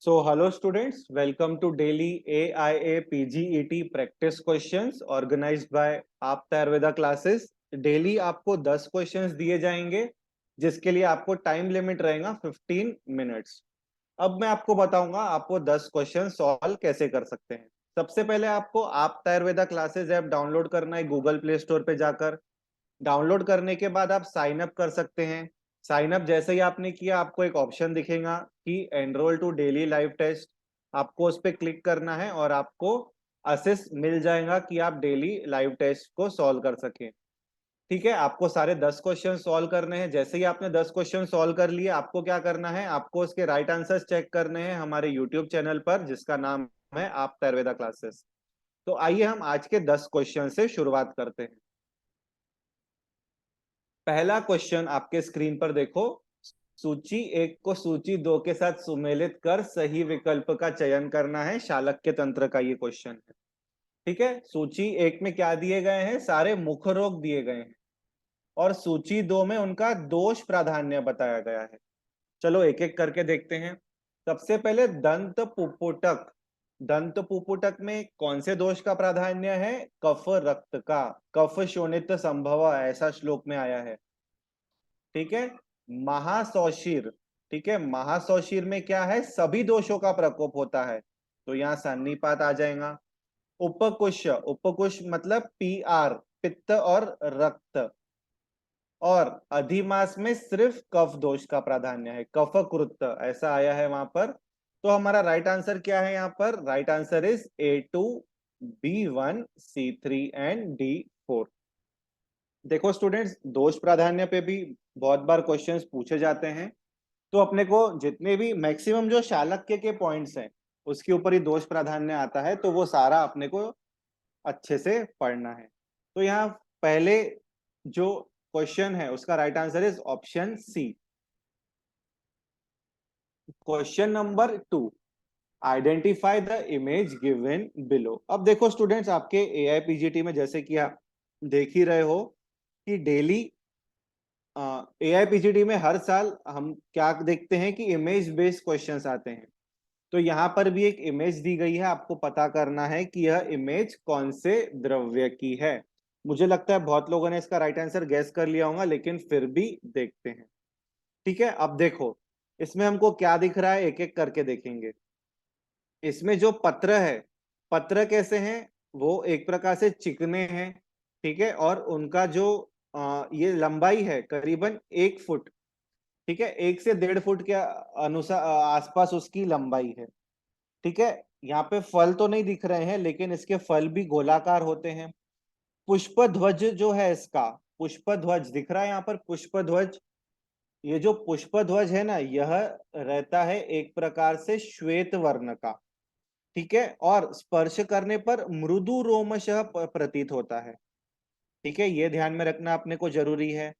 So, hello students, welcome to daily AIA PGET practice questions organized by Aapta Ayurveda classes. Daily आपको 10 questions दिए जाएंगे जिसके लिए आपको टाइम लिमिट रहेगा 15 मिनट्स। अब मैं आपको बताऊंगा आपको 10 क्वेश्चन सॉल्व कैसे कर सकते हैं। सबसे पहले आपको आप्ता आयुर्वेदा क्लासेस ऐप डाउनलोड करना है गूगल प्ले स्टोर पे जाकर। डाउनलोड करने के बाद आप साइन अप कर सकते हैं। साइन अप जैसे ही आपने किया आपको एक ऑप्शन दिखेगा कि enrol to daily live test. आपको उस पर क्लिक करना है और आपको असिस्ट मिल जाएगा कि आप डेली लाइव टेस्ट को सॉल्व कर सकें। ठीक है, आपको सारे 10 क्वेश्चन सॉल्व करने हैं। जैसे ही आपने 10 क्वेश्चन सॉल्व कर लिए आपको क्या करना है, आपको उसके राइट आंसर्स चेक करने हैं हमारे यूट्यूब चैनल पर जिसका नाम है आप्ता आयुर्वेदा क्लासेस। तो आइए हम आज के 10 क्वेश्चन से शुरुआत करते हैं। पहला क्वेश्चन आपके स्क्रीन पर देखो। सूची एक को सूची दो के साथ सुमेलित कर सही विकल्प का चयन करना है। शालक्य तंत्र का ये क्वेश्चन है। ठीक है, सूची एक में क्या दिए गए हैं, सारे मुख रोग दिए गए हैं और सूची दो में उनका दोष प्राधान्य बताया गया है। चलो एक एक करके देखते हैं। सबसे पहले दंत पुपुटक। दंत पुपुटक में कौन से दोष का प्राधान्य है, कफ रक्त का। कफ शोणित संभव ऐसा श्लोक में आया है। ठीक है, महासौशीर। ठीक है, महासौशीर में क्या है, सभी दोषों का प्रकोप होता है तो यहां सन्निपात आ जाएगा। उपकुश, उपकुश मतलब पीआर, पित्त और रक्त। और अधिमास में सिर्फ कफ दोष का प्राधान्य है, कफकृत ऐसा आया है वहां पर। तो हमारा राइट आंसर क्या है, यहाँ पर right answer is A2, B1, C3 and D4। देखो स्टूडेंट्स, दोष प्राधान्य पे भी बहुत बार क्वेश्चंस पूछे जाते हैं तो अपने को जितने भी मैक्सिमम जो शालक्य के पॉइंट्स हैं उसके ऊपर ही दोष प्राधान्य आता है तो वो सारा अपने को अच्छे से पढ़ना है। तो यहाँ पहले जो क्वेश्चन है उसका right answer is option C. Question number 2, identify the image given below. अब देखो स्टूडेंट्स, आपके एआईपीजीटी में जैसे कि आप देख ही रहे हो कि डेली एआईपीजीटी में हर साल हम क्या देखते हैं कि इमेज बेस्ड क्वेश्चंस आते हैं। तो यहाँ पर भी एक इमेज दी गई है, आपको पता करना है कि यह इमेज कौन से द्रव्य की है। मुझे लगता है बहुत लोगों ने इसका राइट आंसर गैस कर लिया होगा लेकिन फिर भी देखते हैं। ठीक है, अब देखो इसमें हमको क्या दिख रहा है, एक एक करके देखेंगे। इसमें जो पत्र है, पत्र कैसे हैं, वो एक प्रकार से चिकने हैं। ठीक है, और उनका जो ये लंबाई है करीबन 1 फुट। ठीक है, 1 से 1.5 फुट के अनुसार आसपास उसकी लंबाई है। ठीक है, यहाँ पे फल तो नहीं दिख रहे हैं लेकिन इसके फल भी गोलाकार होते हैं। पुष्प ध्वज जो है इसका, पुष्प ध्वज दिख रहा है यहाँ पर, पुष्प ध्वज। ये जो पुष्प ध्वज है ना, यह रहता है एक प्रकार से श्वेत वर्ण का। ठीक है, और स्पर्श करने पर मृदु रोमशः प्रतीत होता है। ठीक है, ये ध्यान में रखना अपने को जरूरी है।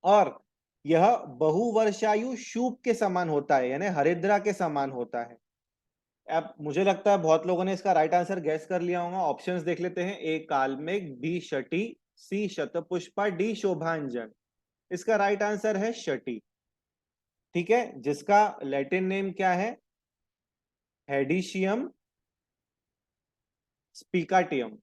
और यह बहुवर्षायु शूप के समान होता है, यानी हरिद्रा के समान होता है। अब मुझे लगता है बहुत लोगों ने इसका राइट आंसर गैस कर लिया होगा। ऑप्शंस देख लेते हैं। ए काल्मेघ, बी शटी, सी शतपुष्पा, डी शोभांजन। इसका राइट आंसर है शटी। ठीक है, जिसका लैटिन नेम क्या है, हेडिशियम स्पिकाटियम।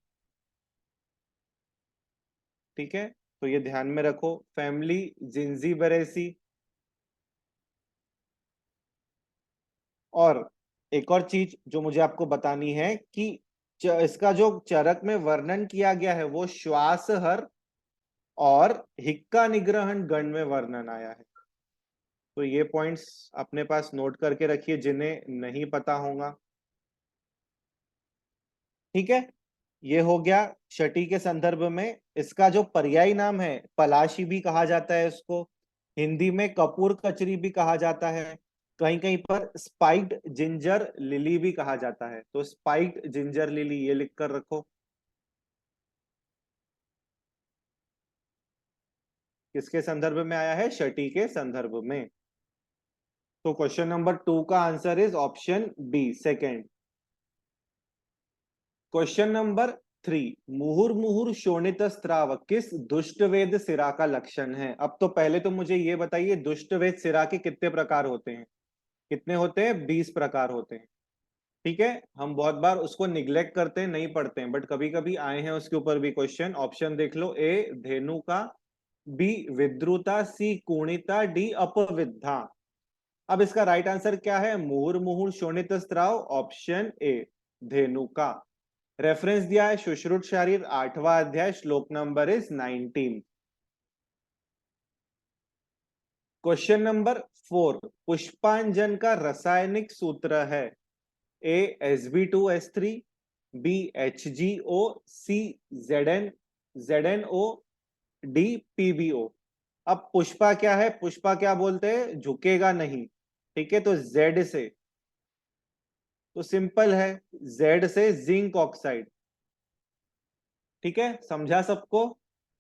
ठीक है, तो ये ध्यान में रखो। Family Zingiberaceae. और एक और चीज जो मुझे आपको बतानी है कि इसका जो चरक में वर्णन किया गया है वो श्वास हर और हिक्का निग्रहण गण में वर्णन आया है। तो ये पॉइंट्स अपने पास नोट करके रखिए जिन्हें नहीं पता होगा। ठीक है, ये हो गया शटी के संदर्भ में। इसका जो पर्यायी नाम है, पलाशी भी कहा जाता है इसको। हिंदी में कपूर कचरी भी कहा जाता है। कहीं कहीं पर स्पाइक्ड जिंजर लिली भी कहा जाता है। तो स्पाइक्ड जिंजर लिली ये लिख कर रखो। किसके संदर्भ में आया है, शटी के संदर्भ में। तो क्वेश्चन नंबर 2 का answer is option B, second. Question number 3, मुहुर मुहुर शोणित स्त्राव किस दुष्टवेद सिरा का लक्षण है। अब तो पहले तो मुझे ये बताइए दुष्टवेद सिरा के कितने प्रकार होते हैं। कितने होते हैं? 20 प्रकार होते हैं। ठीक है, हम बहुत बार उसको निग्लेक्ट करते हैं, नहीं पढ़ते हैं, बट कभी कभी आए हैं उसके ऊपर भी क्वेश्चन। ऑप्शन देख लो, ए धेनुका, बी विद्रुता, सी कुणिता, डी अपविद्धा। अब इसका राइट आंसर क्या है? मुहुर्मुहुः शोणितस्राव, ऑप्शन ए धेनुका। रेफरेंस दिया है सुश्रुत शारीर 8वां अध्याय, श्लोक नंबर इज 19। क्वेश्चन नंबर 4, पुष्पांजन का रासायनिक सूत्र है ए Sb2S3, बी HgO, सी ZnO, डी PbO। अब पुष्पा क्या है? पुष्पा क्या बोलते हैं? झुकेगा नहीं। ठीक है, तो जेड से, तो सिंपल है, जेड से जिंक ऑक्साइड। ठीक है, समझा सबको?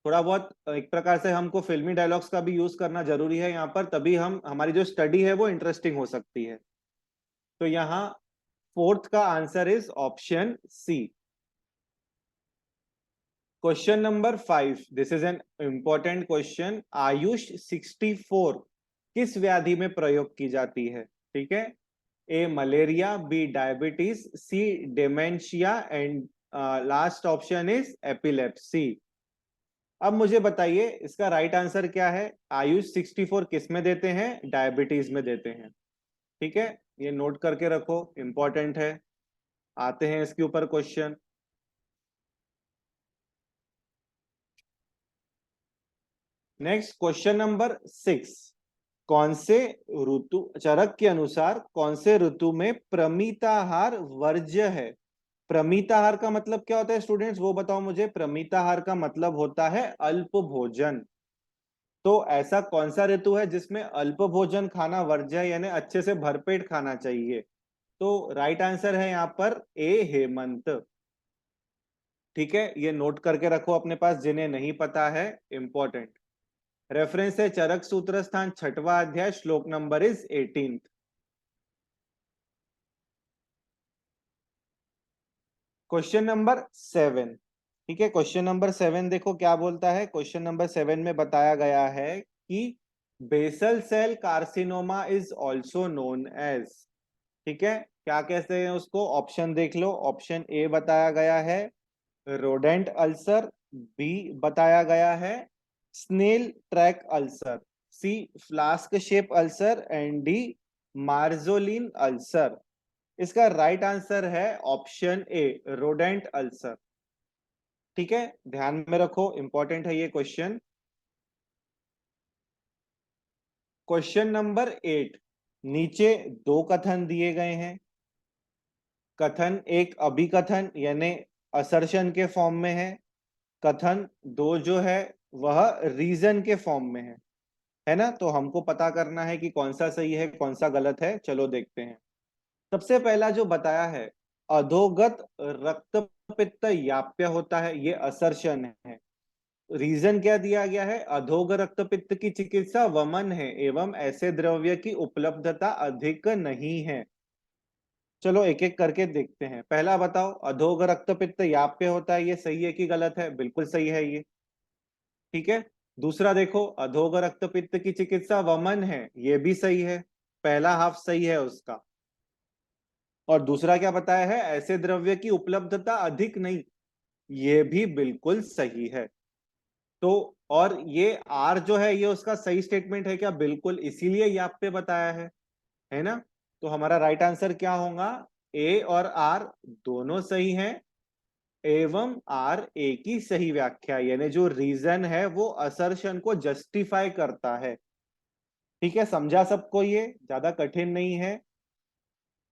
थोड़ा बहुत एक प्रकार से हमको फिल्मी डायलॉग्स का भी यूज करना जरूरी है यहाँ पर, तभी हम हमारी जो स्टडी है वो इंटरेस्टिंग हो सकती है। तो यहाँ फोर्थ का answer is option C. Question number 5, this is an important question. Ayush 64 किस व्याधि में प्रयोग की जाती है? ठीक है, A malaria, B diabetes, C dementia, and last option is epilepsy. अब मुझे बताइए इसका राइट आंसर क्या है? आयुष 64 किस में देते हैं? डायबिटीज में देते हैं। ठीक है, ये नोट करके रखो, इंपॉर्टेंट है। आते हैं इसके ऊपर क्वेश्चन। नेक्स्ट क्वेश्चन नंबर 6, कौन से ऋतु, चरक के अनुसार कौन से ऋतु में प्रमिताहार वर्ज्य है? प्रमिताहार का मतलब क्या होता है स्टूडेंट्स, वो बताओ मुझे। प्रमिताहार का मतलब होता है अल्प भोजन। तो ऐसा कौन सा ऋतु है जिसमें अल्प भोजन खाना वर्ज्य है, यानी अच्छे से भरपेट खाना चाहिए? तो राइट आंसर है यहाँ पर ए हेमंत। ठीक है, ये नोट करके रखो अपने पास, जिन्हें नहीं पता है, इंपॉर्टेंट। रेफरेंस है चरक सूत्र स्थान 6वां अध्याय, श्लोक नंबर इज 18। Question number 7। ठीक है, क्वेश्चन नंबर 7 देखो क्या बोलता है। क्वेश्चन नंबर 7 में बताया गया है कि basal cell carcinoma is also known as. ठीक है, क्या कहते हैं उसको? ऑप्शन देख लो। ऑप्शन ए बताया गया है रोडेंट अल्सर, बी बताया गया है snail track ulcer, C flask shape ulcer, and D Marjolin ulcer. इसका राइट आंसर है ऑप्शन ए रोडेंट अल्सर। ठीक है, ध्यान में रखो, इंपॉर्टेंट है ये क्वेश्चन। क्वेश्चन नंबर 8, नीचे दो कथन दिए गए हैं। कथन एक अभिकथन यानी असर्शन के फॉर्म में है, कथन दो जो है वह रीजन के फॉर्म में है ना? तो हमको पता करना है कि कौन सा सही है कौन सा गलत है। चलो देखते हैं। सबसे पहला जो बताया है, अधोगत रक्तपित्त याप्य होता है, ये असर्शन है। रीजन क्या दिया गया है? अधोग रक्तपित्त की चिकित्सा वमन है एवं ऐसे द्रव्य की उपलब्धता अधिक नहीं है। चलो एक एक करके देखते हैं। पहला बताओ, अधोग रक्तपित्त याप्य होता है, ये सही है कि गलत है? बिल्कुल सही है ये। ठीक है, दूसरा देखो, अधोग रक्तपित्त की चिकित्सा वमन है, ये भी सही है, पहला हाफ सही है उसका। और दूसरा क्या बताया है? ऐसे द्रव्य की उपलब्धता अधिक नहीं, ये भी बिल्कुल सही है। तो और ये आर जो है ये उसका सही स्टेटमेंट है क्या? बिल्कुल, इसीलिए ये आप पे बताया है ना? तो हमारा राइट आंसर क्या होगा? ए और आर दोनों सही हैं, एवं आर ए की सही व्याख्या, यानी जो रीजन है वो असर्शन को जस्टिफाई करता है। ठीक है, समझा सबको? ये ज्यादा कठिन नहीं है।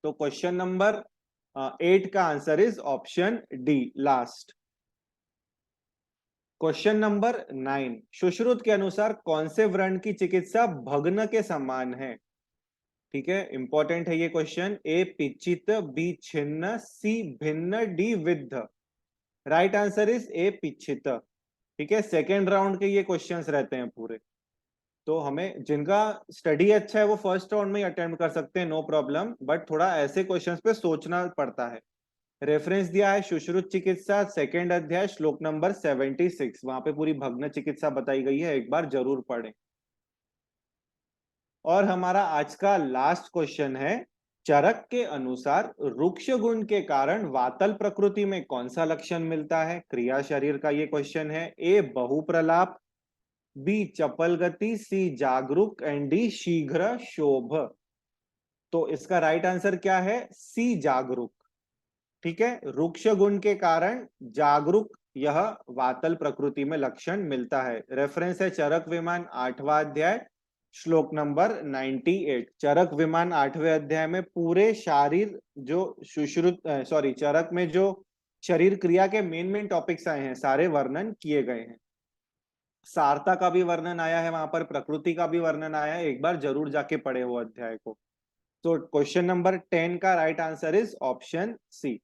तो क्वेश्चन नंबर 8 का answer is option D, last. Question number 9, Sushruta के अनुसार कौन से व्रण की चिकित्सा भग्न के समान है? ठीक है, इंपॉर्टेंट है ये क्वेश्चन। ए पिचित, बी छिन्न, सी भिन्न, डी विद्ध। राइट आंसर इज ए पिचित। ठीक है, सेकेंड राउंड के ये क्वेश्चंस रहते हैं पूरे। तो हमें, जिनका स्टडी अच्छा है वो फर्स्ट राउंड में ही अटेम्प्ट कर सकते हैं, नो प्रॉब्लम, बट थोड़ा ऐसे क्वेश्चंस पे सोचना पड़ता है। रेफरेंस दिया है सुश्रुत चिकित्सा सेकेंड अध्याय, श्लोक नंबर 76, वहां पे पूरी भग्न चिकित्सा बताई गई है, एक बार जरूर पढ़ें। और हमारा आज का लास्ट क्वेश्चन है, चरक के अनुसार रुक्ष गुण के कारण वातल प्रकृति में कौन सा लक्षण मिलता है? क्रिया शरीर का ये क्वेश्चन है। ए बहुप्रलाप, बी चपल गति, सी जागरूक एंड डी शीघ्र शोभ। तो इसका राइट आंसर क्या है? सी जागरूक। ठीक है, रुक्ष गुण के कारण जागरूक यह वातल प्रकृति में लक्षण मिलता है। रेफरेंस है चरक विमान 8वां अध्याय, श्लोक नंबर 98। चरक विमान 8वें अध्याय में पूरे शारीर जो चरक में जो शरीर क्रिया के मेन टॉपिक्स आए हैं सारे वर्णन किए गए हैं। सारता का भी वर्णन आया है वहां पर, प्रकृति का भी वर्णन आया है, एक बार जरूर जाके पढ़े वो अध्याय को। तो क्वेश्चन नंबर 10 का right answer is option C.